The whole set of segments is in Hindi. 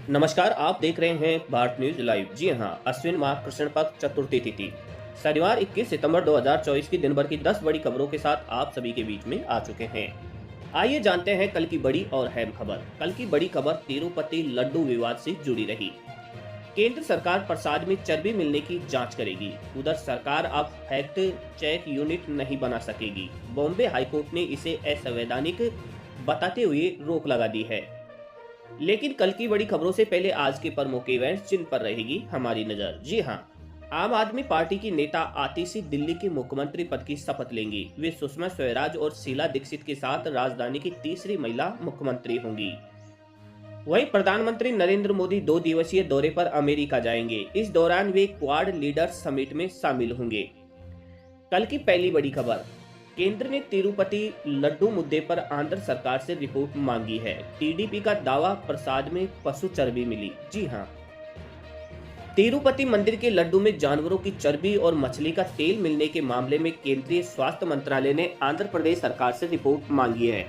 नमस्कार, आप देख रहे हैं भारत न्यूज लाइव। जी हां, अश्विन माह कृष्ण पक्ष चतुर्थी तिथि शनिवार 21 सितंबर 2024 की दिन भर की 10 बड़ी खबरों के साथ आप सभी के बीच में आ चुके हैं। आइए जानते हैं कल की बड़ी और अहम खबर। कल की बड़ी खबर तिरुपति लड्डू विवाद से जुड़ी रही। केंद्र सरकार प्रसाद में चर्बी मिलने की जांच करेगी। उधर सरकार अब फैक्ट चेक यूनिट नहीं बना सकेगी। बॉम्बे हाईकोर्ट ने इसे असंवैधानिक बताते हुए रोक लगा दी है। लेकिन कल की बड़ी खबरों से पहले आज के प्रमुख इवेंट्स जिन पर रहेगी हमारी नजर। जी हां, आम आदमी पार्टी की नेता आतिशी दिल्ली के मुख्यमंत्री पद की शपथ लेंगी। वे सुषमा स्वराज और शीला दीक्षित के साथ राजधानी की तीसरी महिला मुख्यमंत्री होंगी। वहीं प्रधानमंत्री नरेंद्र मोदी 2 दिवसीय दौरे पर अमेरिका जाएंगे। इस दौरान वे क्वाड लीडर्स समिट में शामिल होंगे। कल की पहली बड़ी खबर, केंद्र ने तिरुपति लड्डू मुद्दे पर आंध्र सरकार से रिपोर्ट मांगी है। टीडीपी का दावा, प्रसाद में पशु चर्बी मिली। जी हां, तिरुपति मंदिर के लड्डू में जानवरों की चर्बी और मछली का तेल मिलने के मामले में केंद्रीय स्वास्थ्य मंत्रालय ने आंध्र प्रदेश सरकार से रिपोर्ट मांगी है।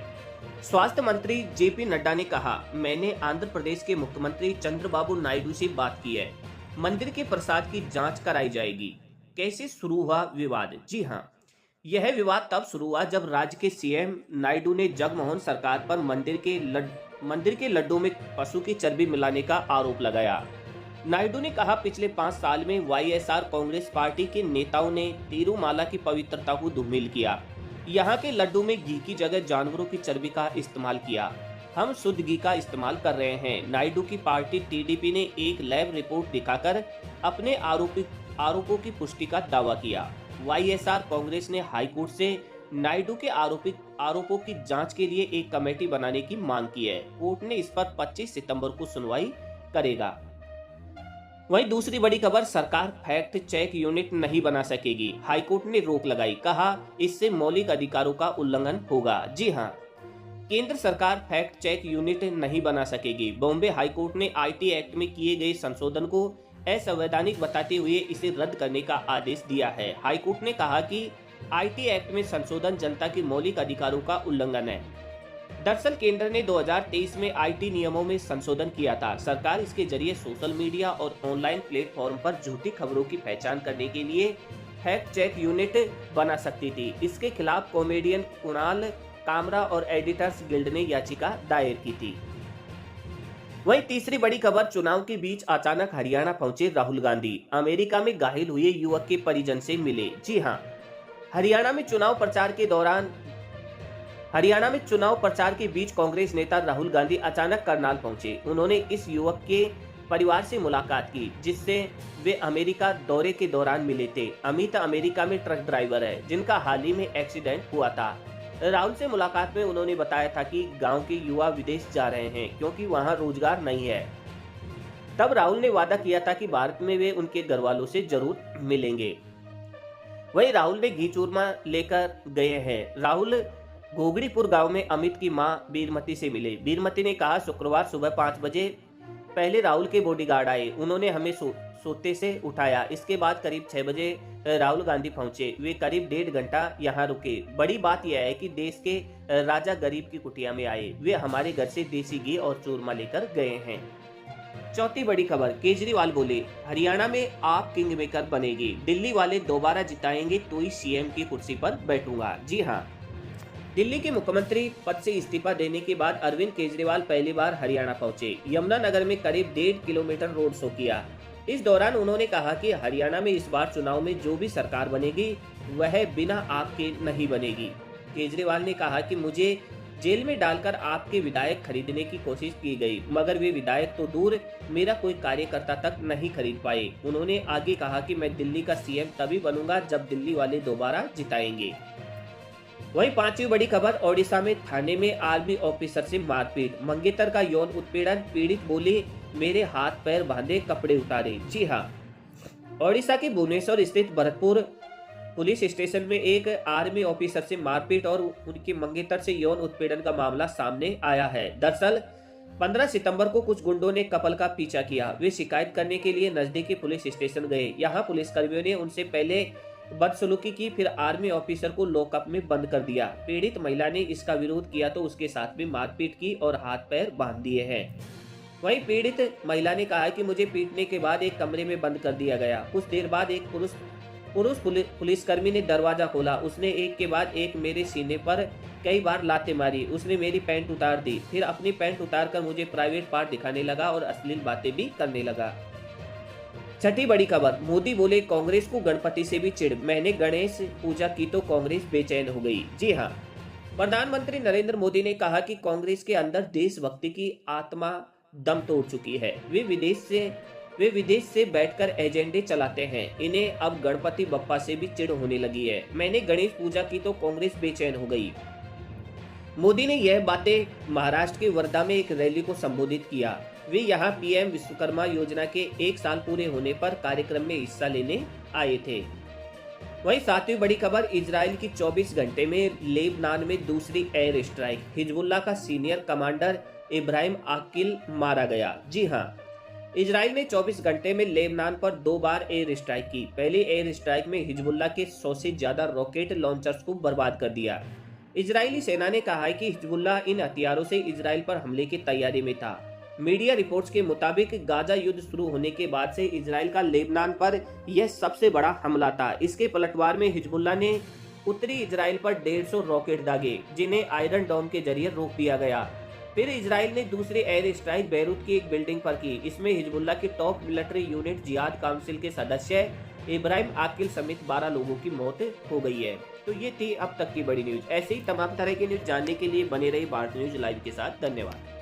स्वास्थ्य मंत्री जेपी नड्डा ने कहा, मैंने आंध्र प्रदेश के मुख्यमंत्री चंद्रबाबू नायडू से बात की है। मंदिर के प्रसाद की जांच कराई जाएगी। कैसे शुरू हुआ विवाद? जी हां, यह विवाद तब शुरू हुआ जब राज्य के सीएम नायडू ने जगनमोहन सरकार पर मंदिर के लड्डू में पशु की चर्बी मिलाने का आरोप लगाया। नायडू ने कहा, पिछले 5 साल में वाईएसआर कांग्रेस पार्टी के नेताओं ने तिरुमाला की पवित्रता को धूमिल किया। यहाँ के लड्डू में घी की जगह जानवरों की चर्बी का इस्तेमाल किया। हम शुद्ध घी का इस्तेमाल कर रहे हैं। नायडू की पार्टी टीडीपी ने एक लैब रिपोर्ट दिखाकर अपने आरोपों की पुष्टि का दावा किया। वाईएसआर कांग्रेस ने हाईकोर्ट से नायडू के आरोपों की जांच के लिए एक कमेटी बनाने की मांग की है। कोर्ट ने इस पर 25 सितंबर को सुनवाई करेगा। वहीं दूसरी बड़ी खबर, सरकार फैक्ट चेक यूनिट नहीं बना सकेगी। हाईकोर्ट ने रोक लगाई, कहा इससे मौलिक अधिकारों का उल्लंघन होगा। जी हां, केंद्र सरकार फैक्ट चेक यूनिट नहीं बना सकेगी। बॉम्बे हाईकोर्ट ने आईटी एक्ट में किए गए संशोधन को असंवैधानिक बताते हुए इसे रद्द करने का आदेश दिया है। हाईकोर्ट ने कहा कि आईटी एक्ट में संशोधन जनता के मौलिक अधिकारों का उल्लंघन है। दरअसल केंद्र ने 2023 में आईटी नियमों में संशोधन किया था। सरकार इसके जरिए सोशल मीडिया और ऑनलाइन प्लेटफॉर्म पर झूठी खबरों की पहचान करने के लिए फैक्ट चेक यूनिट बना सकती थी। इसके खिलाफ कॉमेडियन कुणाल कामरा और एडिटर्स गिल्ड ने याचिका दायर की थी। वहीं तीसरी बड़ी खबर, चुनाव के बीच अचानक हरियाणा पहुंचे राहुल गांधी। अमेरिका में घायल हुए युवक के परिजन से मिले। जी हां, हरियाणा में चुनाव प्रचार के बीच कांग्रेस नेता राहुल गांधी अचानक करनाल पहुंचे। उन्होंने इस युवक के परिवार से मुलाकात की, जिससे वे अमेरिका दौरे के दौरान मिले थे। अमित अमेरिका में ट्रक ड्राइवर है, जिनका हाल ही में एक्सीडेंट हुआ था। राहुल से मुलाकात में उन्होंने बताया था कि गांव के युवा विदेश जा रहे हैं क्योंकि वहां रोजगार नहीं है। तब राहुल ने वादा किया था कि भारत में वे उनके घर वालों से जरूर मिलेंगे। वहीं राहुल ने घी चूरमा लेकर गए हैं। राहुल घोगड़ीपुर गांव में अमित की मां बीरमती से मिले। बीरमती ने कहा, शुक्रवार सुबह 5 बजे पहले राहुल के बॉडीगार्ड आए। उन्होंने हमें सोते से उठाया। इसके बाद करीब 6 बजे राहुल गांधी पहुंचे। वे करीब 1.5 घंटा यहाँ रुके। बड़ी बात यह है कि देश के राजा गरीब की कुटिया में आए। वे हमारे घर से देसी घी और चूरमा लेकर गए हैं। चौथी बड़ी खबर, केजरीवाल बोले, हरियाणा में आप किंग मेकर बनेगी। दिल्ली वाले दोबारा जिताएंगे तो ही सीएम की कुर्सी पर बैठूंगा। जी हाँ, दिल्ली के मुख्यमंत्री पद से इस्तीफा देने के बाद अरविंद केजरीवाल पहली बार हरियाणा पहुंचे। यमुनानगर में करीब 1.5 किलोमीटर रोड शो किया। इस दौरान उन्होंने कहा कि हरियाणा में इस बार चुनाव में जो भी सरकार बनेगी वह बिना आपके नहीं बनेगी। केजरीवाल ने कहा कि मुझे जेल में डालकर आपके विधायक खरीदने की कोशिश की गई, मगर वे विधायक तो दूर, मेरा कोई कार्यकर्ता तक नहीं खरीद पाए। उन्होंने आगे कहा कि मैं दिल्ली का सीएम तभी बनूंगा जब दिल्ली वाले दोबारा जिताएंगे। वहीं पांचवी बड़ी खबर, ओडिशा में थाने में आर्मी ऑफिसर से मारपीट। मंगेतर का यौन उत्पीड़न, पीड़ित बोली, मेरे हाथ पैर बांधे, कपड़े उतारे। जी हां, ओडिशा के भुवनेश्वर स्थित भरतपुर पुलिस स्टेशन में एक आर्मी ऑफिसर से मारपीट और उनके मंगेतर से यौन उत्पीड़न का मामला सामने आया है। दरअसल 15 सितंबर को कुछ गुंडों ने कपल का पीछा किया। वे शिकायत करने के लिए नजदीकी पुलिस स्टेशन गए। यहाँ पुलिसकर्मियों ने उनसे पहले बदसलूकी की, फिर आर्मी ऑफिसर को लॉकअप में बंद कर दिया। पीड़ित महिला ने इसका विरोध किया तो उसके साथ में मारपीट की और हाथ पैर बांध दिए हैं। वहीं पीड़ित महिला ने कहा कि मुझे पीटने के बाद एक कमरे में बंद कर दिया गया। कुछ देर बाद एक पुलिसकर्मी ने दरवाजा खोला। उसने एक के बाद एक मेरे सीने पर कई बार लातें मारी। उसने मेरी पैंट उतार दी, फिर अपनी पैंट उतार कर मुझे प्राइवेट पार्ट दिखाने लगा और अश्लील बातें भी करने लगा। छठी बड़ी खबर, मोदी बोले कांग्रेस को गणपति से भी चिढ़, मैंने गणेश पूजा की तो कांग्रेस बेचैन हो गई। जी हाँ, प्रधानमंत्री नरेंद्र मोदी ने कहा कि कांग्रेस के अंदर देशभक्ति की आत्मा दम तोड़ चुकी है। वे विदेश से बैठकर एजेंडे चलाते हैं। इन्हें अब गणपति बप्पा से भी चिढ़ होने लगी है। मैंने गणेश पूजा की तो कांग्रेस बेचैन हो गई। मोदी ने यह बातें महाराष्ट्र के वर्धा में एक रैली को संबोधित किया। वे यहां पीएम विश्वकर्मा योजना के 1 साल पूरे होने पर कार्यक्रम में हिस्सा लेने आए थे। वहीं सातवीं बड़ी खबर, इजराइल की 24 घंटे में लेबनान में दूसरी एयर स्ट्राइक, हिजबुल्लाह का सीनियर कमांडर इब्राहिम आकिल मारा गया। जी हां, इजराइल ने 24 घंटे में लेबनान पर 2 बार एयर स्ट्राइक की। पहली एयर स्ट्राइक में हिजबुल्लाह के 100 से ज्यादा रॉकेट लॉन्चर्स को बर्बाद कर दिया। इजरायली सेना ने कहा है कि हिजबुल्लाह इन हथियारों से इजराइल पर हमले की तैयारी में था। मीडिया रिपोर्ट्स के मुताबिक गाजा युद्ध शुरू होने के बाद से इजराइल का लेबनान पर यह सबसे बड़ा हमला था। इसके पलटवार में हिजबुल्लाह ने उत्तरी इजराइल पर 150 रॉकेट दागे, जिन्हें आयरन डोम के जरिए रोक दिया गया। फिर इजराइल ने दूसरी एयर स्ट्राइक बैरूत की एक बिल्डिंग पर की। इसमें हिजबुल्लाह के टॉप मिलिट्री यूनिट जिहाद काउंसिल के सदस्य इब्राहिम आकिल समेत 12 लोगों की मौत हो गई है। तो ये थी अब तक की बड़ी न्यूज। ऐसे ही तमाम तरह की न्यूज जानने के लिए बने रही भारत न्यूज लाइव के साथ। धन्यवाद।